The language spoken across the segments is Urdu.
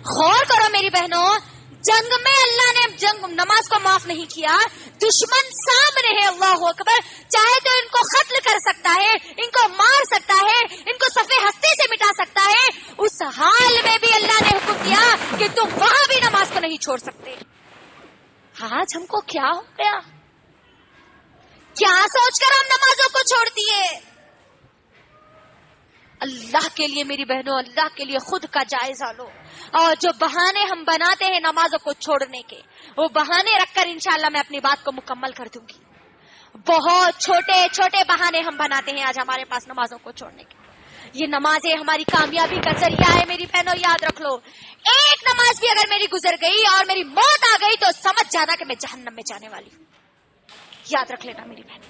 غور کرو میری بہنوں، جنگ میں اللہ نے نماز کو معاف نہیں کیا، دشمن سامنے ہے، اللہ اکبر، چاہے تو ان کو قتل کر سکتا ہے، ان کو مار سکتا ہے، ان کو صفحے ہستی سے مٹا سکتا ہے، اس حال میں بھی اللہ نے حکم دیا کہ تم وہاں بھی نماز کو نہیں چھوڑ سکتے۔ آج ہم کو کیا ہو گیا؟ کیا سوچ کر ہم نمازوں کو چھوڑ دیے؟ اللہ کے لیے میری بہنوں، اللہ کے لیے خود کا جائزہ لو، اور جو بہانے ہم بناتے ہیں نمازوں کو چھوڑنے کے، وہ بہانے رکھ کر انشاءاللہ میں اپنی بات کو مکمل کر دوں گی۔ بہت چھوٹے چھوٹے بہانے ہم بناتے ہیں آج ہمارے پاس نمازوں کو چھوڑنے کے۔ یہ نمازیں ہماری کامیابی کا ذریعہ ہے میری بہنوں، یاد رکھ لو۔ ایک نماز بھی اگر میری گزر گئی اور میری موت آ گئی تو سمجھ جانا کہ میں جہنم میں جانے والی ہوں۔ یاد رکھ لینا میری بہن۔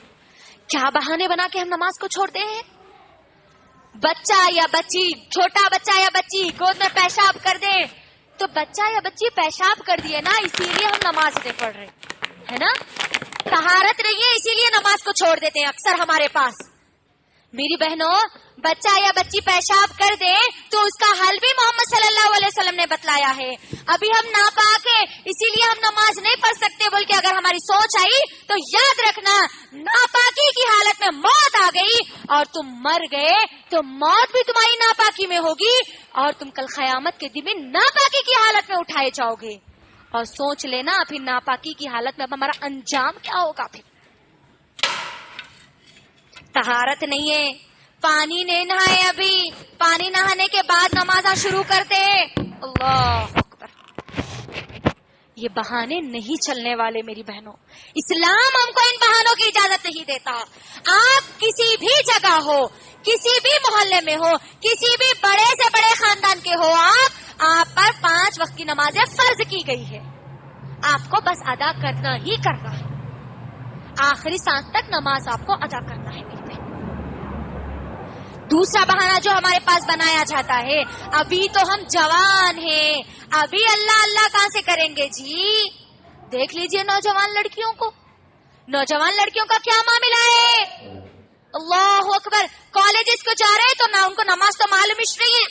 کیا بہانے بنا کے ہم نماز کو چھوڑتے ہیں؟ بچہ یا بچی، چھوٹا بچہ یا بچی گود میں پیشاب کر دے تو بچہ یا بچی پیشاب کر دیے نا، اسی لیے ہم نماز نہیں پڑھ رہے، ہے نا؟ طہارت نہیں ہے اسی لیے نماز کو چھوڑ دیتے ہیں اکثر ہمارے پاس۔ میری بہنوں، بچہ یا بچی پیشاب کر دے تو اس کا حل بھی محمد صلی اللہ علیہ وسلم نے بتلایا ہے۔ ابھی ہم ناپاک ہیں اسی لیے ہم نماز نہیں پڑھ سکتے بول کے اگر ہماری سوچ آئی تو یاد رکھنا، ناپاکی کی حالت میں موت آ گئی اور تم مر گئے تو موت بھی تمہاری ناپاکی میں ہوگی، اور تم کل قیامت کے دن میں ناپاکی کی حالت میں اٹھائے جاؤ گے۔ اور سوچ لینا پھر ناپاکی کی حالت میں اب ہمارا انجام کیا ہوگا۔ پھر طہارت نہیں ہے، پانی نہیں نہائے، ابھی پانی نہانے کے بعد نمازاں شروع کرتے، اللہ اکبر۔ یہ بہانے نہیں چلنے والے میری بہنوں، اسلام ہم کو ان بہانوں کی اجازت نہیں دیتا۔ آپ کسی بھی جگہ ہو، کسی بھی محلے میں ہو، کسی بھی بڑے سے بڑے خاندان کے ہو، آپ پر 5 وقت کی نمازیں فرض کی گئی ہے، آپ کو بس ادا کرنا ہی کرنا ہے، آخری سانس تک نماز آپ کو ادا کرنا ہے میری بہن۔ دوسرا بہانہ جو ہمارے پاس بنایا جاتا ہے، ابھی تو ہم جوان ہیں، ابھی اللہ اللہ کہاں سے کریں گے جی؟ دیکھ لیجئے نوجوان لڑکیوں کو، نوجوان لڑکیوں کا کیا معاملہ ہے، اللہ اکبر۔ کالجز کو جا رہے تو نہ ان کو نماز تو معلوم ہی نہیں ہے،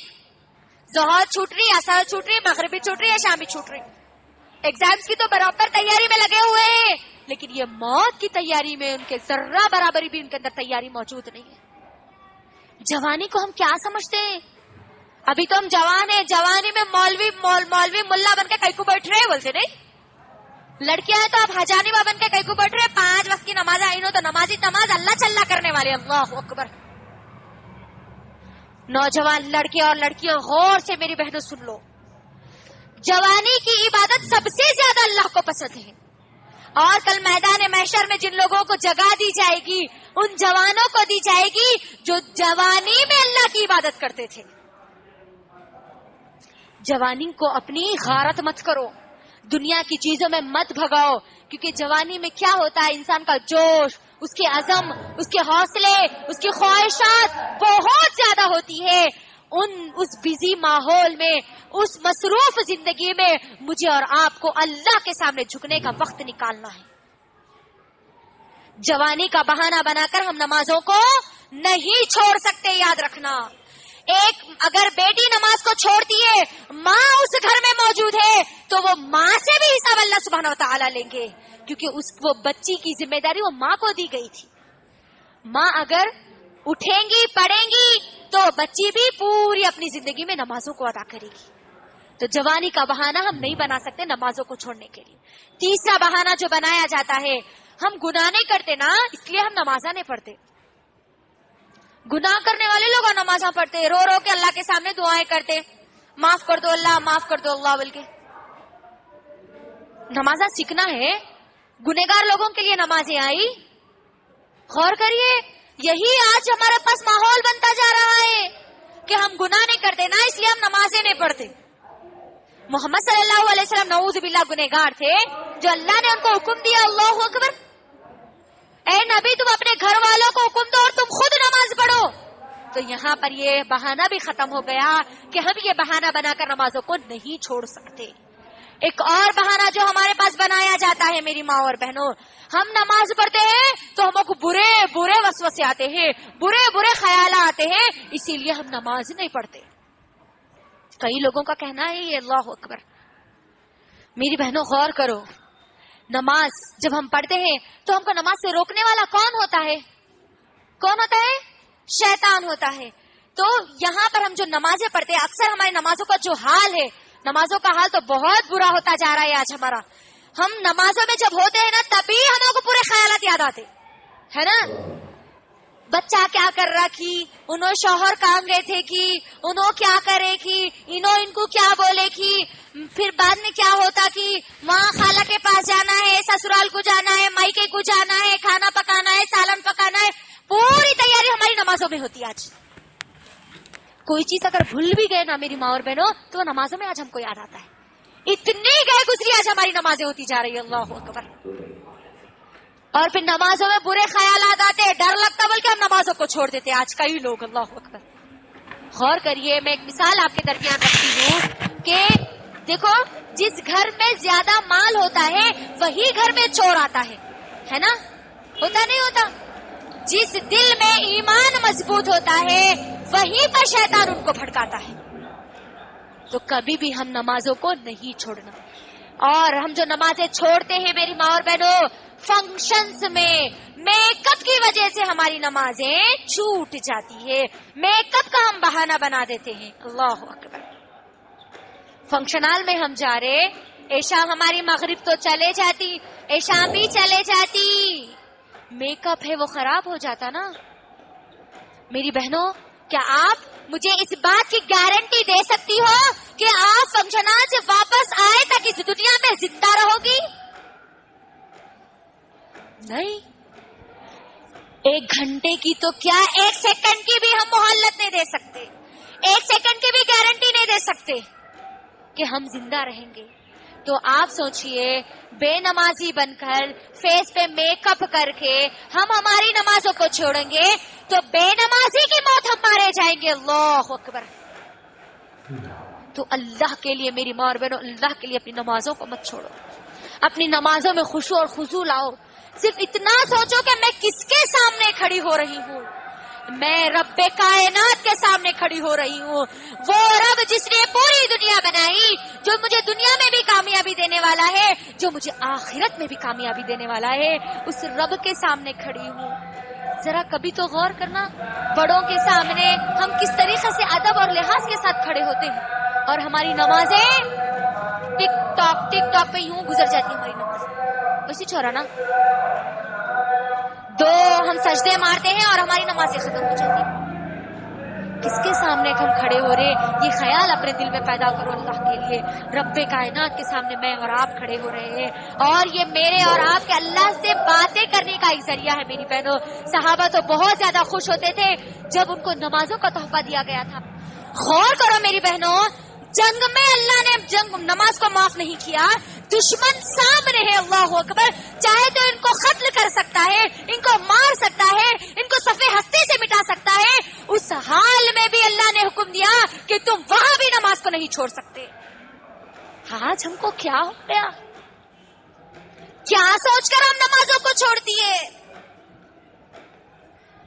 ظہر چھوٹ رہی، عصر چھوٹ رہی، مغربی چھوٹ رہی ہے، شامی چھوٹ رہی، ایگزامز کی تو برابر تیاری میں لگے ہوئے ہیں، لیکن یہ موت کی تیاری میں ان کے ذرہ برابری بھی ان کے اندر تیاری موجود نہیں ہے۔ جوانی کو ہم کیا سمجھتے ہیں؟ ابھی تو ہم جوان ہیں، جوانی میں مولوی ملا بن کے کئی کو بیٹھ رہے بولتے نہیں، لڑکیاں ہیں تو آپ حجانبہ بن کے کئی کو بیٹھ رہے، 5 وقت کی نماز آئینوں تو نمازی نماز اللہ چلنا کرنے والے، اللہ اکبر۔ نوجوان لڑکے اور لڑکیاں غور سے میری بہنوں سن لو، جوانی کی عبادت سب سے زیادہ اللہ کو پسند ہے، اور کل میدان محشر میں جن لوگوں کو جگہ دی جائے گی ان جوانوں کو دی جائے گی جو جوانی میں اللہ کی عبادت کرتے تھے۔ جوانی کو اپنی غارت مت کرو، دنیا کی چیزوں میں مت بھگاؤ، کیونکہ جوانی میں کیا ہوتا ہے، انسان کا جوش، اس کے عزم، اس کے حوصلے، اس کی خواہشات بہت زیادہ ہوتی ہے۔ اس بزی ماحول میں، اس مصروف زندگی میں مجھے اور آپ کو اللہ کے سامنے جھکنے کا وقت نکالنا ہے۔ جوانی کا بہانہ بنا کر ہم نمازوں کو نہیں چھوڑ سکتے، یاد رکھنا۔ ایک اگر بیٹی نماز کو چھوڑتی ہے، ماں اس گھر میں موجود ہے تو وہ ماں سے بھی حساب اللہ سبحانہ و تعالیٰ لیں گے، کیونکہ وہ بچی کی ذمہ داری وہ ماں کو دی گئی تھی۔ ماں اگر اٹھیں گی، پڑھیں گی تو بچی بھی پوری اپنی زندگی میں نمازوں کو ادا کرے گی۔ تو جوانی کا بہانہ ہم نہیں بنا سکتے نمازوں کو چھوڑنے کے لیے۔ تیسرا بہانہ جو بنایا جاتا ہے، ہم گناہ نہیں کرتے نا اس لیے ہم نمازاں نہیں پڑھتے۔ گناہ کرنے والے لوگ نمازاں پڑھتے، رو رو کے اللہ کے سامنے دعائیں کرتے، معاف کر دو اللہ، معاف کر دو اللہ بول کے۔ نمازاں سیکھنا ہے، گنہگار لوگوں کے لیے نمازیں آئی، غور کریے۔ یہی آج ہمارے پاس ماحول بنتا جا رہا ہے کہ ہم گناہ نہیں کرتے نا اس لیے ہم نمازیں نہیں پڑھتے۔ محمد صلی اللہ علیہ وسلم نعوذ باللہ گنہگار تھے، جو اللہ نے ان کو حکم دیا، اللہ اکبر، اے نبی تم اپنے گھر والوں کو حکم دو اور تم خود نماز پڑھو۔ تو یہاں پر یہ بہانہ بھی ختم ہو گیا کہ ہم یہ بہانہ بنا کر نمازوں کو نہیں چھوڑ سکتے۔ ایک اور بہانہ جو ہمارے پاس بنایا جاتا ہے میری ماں اور بہنوں، ہم نماز پڑھتے ہیں تو ہم کو برے برے وسوسے آتے ہیں، برے برے خیالات آتے ہیں، اسی لیے ہم نماز نہیں پڑھتے۔ کئی لوگوں کا کہنا ہے یہ اللہ اکبر. میری بہنوں غور کرو، نماز جب ہم پڑھتے ہیں تو ہم کو نماز سے روکنے والا کون ہوتا ہے؟ کون ہوتا ہے؟ شیطان ہوتا ہے. تو یہاں پر ہم جو نمازیں پڑھتے ہیں، اکثر ہماری نمازوں کا جو حال ہے، نمازوں کا حال تو بہت برا ہوتا جا رہا ہے آج ہمارا. ہم نمازوں میں جب ہوتے ہیں نا تبھی ہم کو پورے خیالات یاد آتے ہے نا. بچہ کیا کر رہا کی، انہوں شوہر کام گئے تھے کی، انہوں کیا کرے کی، انہوں ان کو کیا بولے کی، پھر بعد میں کیا ہوتا کی وہاں خالہ کے پاس جانا ہے، سسرال کو جانا ہے، مائکے کو جانا ہے، کھانا پکانا ہے، سالن پکانا ہے. پوری تیاری ہماری نمازوں میں ہوتی ہے. آج کوئی چیز اگر بھول بھی گئے نا میری ماں اور بہنوں تو نمازوں میں آج ہم کو یاد آتا ہے. اتنی گئے گزری آج ہماری نمازیں ہوتی جا رہی ہے. اللہ اکبر. اور پھر نمازوں میں برے خیالات آتے، ڈر لگتا بلکہ ہم نمازوں کو چھوڑ دیتے آج کئی لوگ. اللہ اکبر. غور کریے، میں ایک مثال آپ کے درمیان رکھتی ہوں کہ دیکھو، جس گھر میں زیادہ مال ہوتا ہے وہی گھر میں چور آتا ہے نا؟ ہوتا نہیں ہوتا؟ جس دل میں ایمان مضبوط ہوتا ہے وہیں پر شیطان ان کو بھڑکاتا ہے. تو کبھی بھی ہم نمازوں کو نہیں چھوڑنا. اور ہم جو نمازیں چھوڑتے ہیں میری ماں اور بہنوں، فنکشنز میں میک اپ کی وجہ سے ہماری نمازیں چھوٹ جاتی ہے. میک اپ کا ہم بہانہ بنا دیتے ہیں. اللہ اکبر. فنکشن ہال میں ہم جا رہے، عشاء ہماری مغرب تو چلے جاتی، عشاء بھی چلے جاتی، میک اپ ہے وہ خراب ہو جاتا نا. میری بہنوں، کیا آپ مجھے اس بات کی گارنٹی دے سکتی ہو کہ آپ فنکشن سے واپس آئے تک اس دنیا میں زندہ رہو گی؟ نہیں. 1 گھنٹے کی تو کیا 1 سیکنڈ کی بھی ہم مہلت نہیں دے سکتے، 1 سیکنڈ کی بھی گارنٹی نہیں دے سکتے کہ ہم زندہ رہیں گے. تو آپ سوچئے، بے نمازی بن کر فیس پہ میک اپ کر کے ہم ہماری نمازوں کو چھوڑیں گے تو بے نمازی کی موت ہم مارے جائیں گے. اللہ اکبر. تو اللہ کے لیے میری ماں اور بہنوں، اللہ کے لیے اپنی نمازوں کو مت چھوڑو. اپنی نمازوں میں خشوع اور خضوع لاؤ. صرف اتنا سوچو کہ میں کس کے سامنے کھڑی ہو رہی ہوں. میں رب کائنات کے سامنے کھڑی ہو رہی ہوں. وہ رب جس نے پوری دنیا بنائی، جو مجھے دنیا میں بھی کامیابی دینے والا ہے، جو مجھے آخرت میں بھی کامیابی دینے والا ہے، اس رب کے سامنے کھڑی ہوں. ذرا کبھی تو غور کرنا، بڑوں کے سامنے ہم کس طریقے سے ادب اور لحاظ کے ساتھ کھڑے ہوتے ہیں، اور ہماری نمازیں ٹک ٹاک پہ یوں گزر جاتی ہیں. ہماری نماز اسی چھوڑا نا، 2 ہم سجدے مارتے ہیں اور ہماری نمازیں ختم ہو جاتی ہیں. کس کے سامنے ہم کھڑے ہو رہے، یہ خیال اپنے دل میں پیدا کرو. اللہ کے لیے رب کائنات کے سامنے میں اور آپ کھڑے ہو رہے ہیں، اور یہ میرے اور آپ کے اللہ سے باتیں کرنے کا ایک ذریعہ ہے. میری بہنوں، صحابہ تو بہت زیادہ خوش ہوتے تھے جب ان کو نمازوں کا تحفہ دیا گیا تھا. غور کرو میری بہنوں، جنگ میں اللہ نے نماز کو معاف نہیں کیا. دشمن سامنے ہے. اللہ اکبر. چاہے تو ان کو قتل کر سکتا ہے، ان کو مار سکتا ہے، ان کو صفحے ہستی سے مٹا سکتا ہے. اس حال میں بھی اللہ نے حکم دیا کہ تم وہاں بھی نماز کو نہیں چھوڑ سکتے. آج ہم کو کیا ہو گیا؟ کیا سوچ کر ہم نمازوں کو چھوڑ دیے؟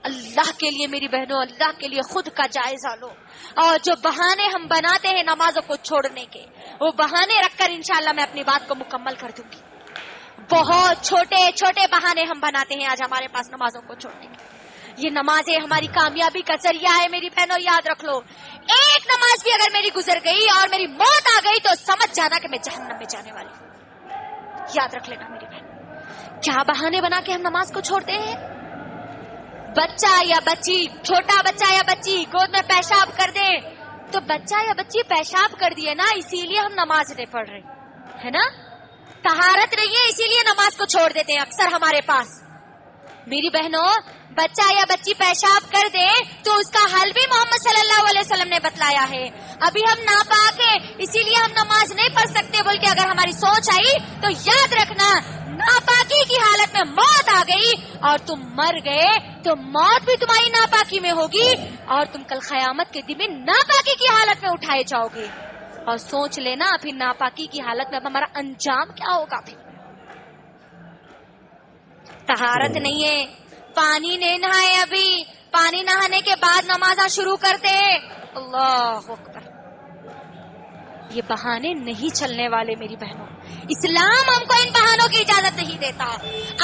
اللہ کے لیے میری بہنوں، اللہ کے لیے خود کا جائزہ لو. اور جو بہانے ہم بناتے ہیں نمازوں کو چھوڑنے کے، وہ بہانے رکھ کر انشاءاللہ میں اپنی بات کو مکمل کر دوں گی. بہت چھوٹے چھوٹے بہانے ہم بناتے ہیں آج ہمارے پاس نمازوں کو چھوڑنے کے. یہ نمازیں ہماری کامیابی کا ذریعہ ہے میری بہنوں. یاد رکھ لو، ایک نماز بھی اگر میری گزر گئی اور میری موت آ گئی تو سمجھ جانا کہ میں جہنم میں جانے والی ہوں. یاد رکھ لینا میری بہن. کیا بہانے بنا کے ہم نماز کو چھوڑتے ہیں؟ بچہ یا بچی، چھوٹا بچہ یا بچی گود میں پیشاب کر دے تو بچہ یا بچی پیشاب کر دیے نا، اسی لیے ہم نماز نہیں پڑھ رہے ہے نا. طہارت نہیں ہے اسی لیے نماز کو چھوڑ دیتے ہیں اکثر ہمارے پاس. میری بہنوں، بچہ یا بچی پیشاب کر دے تو اس کا حل بھی محمد صلی اللہ علیہ وسلم نے بتلایا ہے. ابھی ہم ناپاک ہیں اسی لیے ہم نماز نہیں پڑھ سکتے، بلکہ اگر ہماری سوچ آئی تو یاد رکھنا، ناپاکی کی حالت میں موت آ گئی اور تم مر گئے تو موت بھی تمہاری ناپاکی میں ہوگی، اور تم کل قیامت کے دن میں ناپاکی کی حالت میں اٹھائے جاؤ گے. اور سوچ لینا پھر ناپاکی کی حالت میں ہمارا انجام کیا ہوگا. پھر طہارت نہیں ہے، پانی نہیں نہائے، ابھی پانی نہانے کے بعد نماز شروع کرتے. اللہ اکبر. یہ بہانے نہیں چلنے والے میری بہنوں. اسلام ہم کو ان بہانوں کی اجازت نہیں دیتا.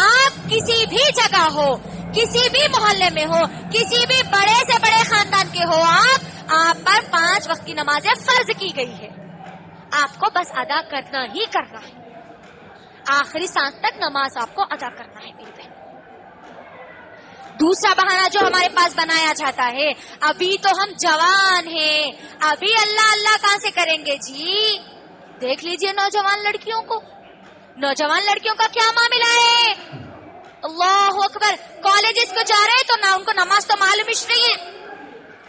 آپ کسی بھی جگہ ہو, کسی بھی محلے میں ہو, کسی بھی بڑے سے بڑے خاندان کے ہو, آپ پر 5 وقت کی نمازیں فرض کی گئی ہے. آپ کو بس ادا کرنا ہی کرنا ہے. آخری سانس تک نماز آپ کو ادا کرنا ہے میری بہن. دوسرا بہانہ جو ہمارے پاس بنایا جاتا ہے, ابھی تو ہم جوان ہیں, ابھی اللہ اللہ کہاں سے کریں گے جی. دیکھ لیجئے نوجوان لڑکیوں کو, نوجوان لڑکیوں کا کیا معاملہ ہے. اللہ اکبر, کالجز کو جا رہے ہیں تو نہ ان کو نماز تو معلوم ہی نہیں ہے.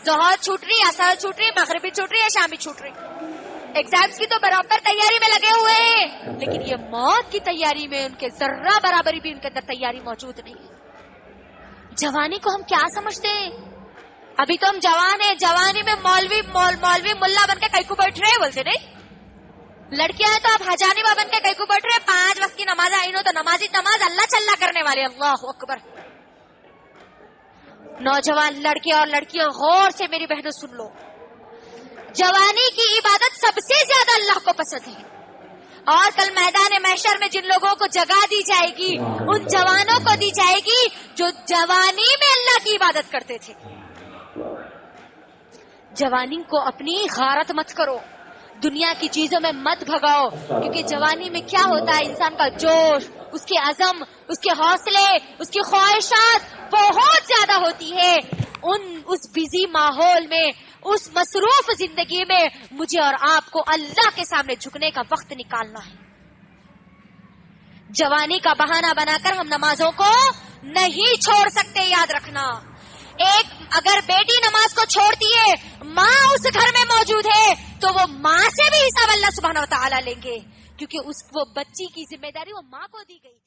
ظہر چھوٹ رہی, عصر چھوٹ رہی, مغربی چھوٹ رہی ہے, شامی چھوٹ رہی. ایگزامز کی تو برابر تیاری میں لگے ہوئے ہیں, لیکن یہ موت کی تیاری میں ان کے ذرہ برابری بھی ان کے اندر تیاری موجود نہیں ہے. جوانی کو ہم کیا سمجھتے ہیں؟ ابھی تو ہم جوان ہیں, جوانی میں مولوی ملا بن کے کئی کو بیٹھ رہے بولتے نہیں. لڑکیاں ہیں تو آپ حجانی با بن کے کئی کو بیٹھ رہے, 5 وقت کی نماز آئی نو تو نمازی نماز اللہ چلنا کرنے والے. اللہ اکبر. نوجوان لڑکے اور لڑکیاں غور سے میری بہنوں سن لو, جوانی کی عبادت سب سے زیادہ اللہ کو پسند ہے. اور کل میدان محشر میں جن لوگوں کو جگہ دی جائے گی, ان جوانوں کو دی جائے گی جو جوانی میں اللہ کی عبادت کرتے تھے. جوانی کو اپنی غارت مت کرو, دنیا کی چیزوں میں مت بھگاؤ, کیونکہ جوانی میں کیا ہوتا ہے, انسان کا جوش, اس کے عزم, اس کے حوصلے, اس کی خواہشات بہت زیادہ ہوتی ہے. اس بزی ماحول میں, اس مصروف زندگی میں مجھے اور آپ کو اللہ کے سامنے جھکنے کا وقت نکالنا ہے. جوانی کا بہانہ بنا کر ہم نمازوں کو نہیں چھوڑ سکتے, یاد رکھنا. اگر بیٹی نماز کو چھوڑتی ہے, ماں اس گھر میں موجود ہے, تو وہ ماں سے بھی حساب اللہ سبحانہ و تعالی لیں گے, کیونکہ وہ بچی کی ذمہ داری وہ ماں کو دی گئی تھی.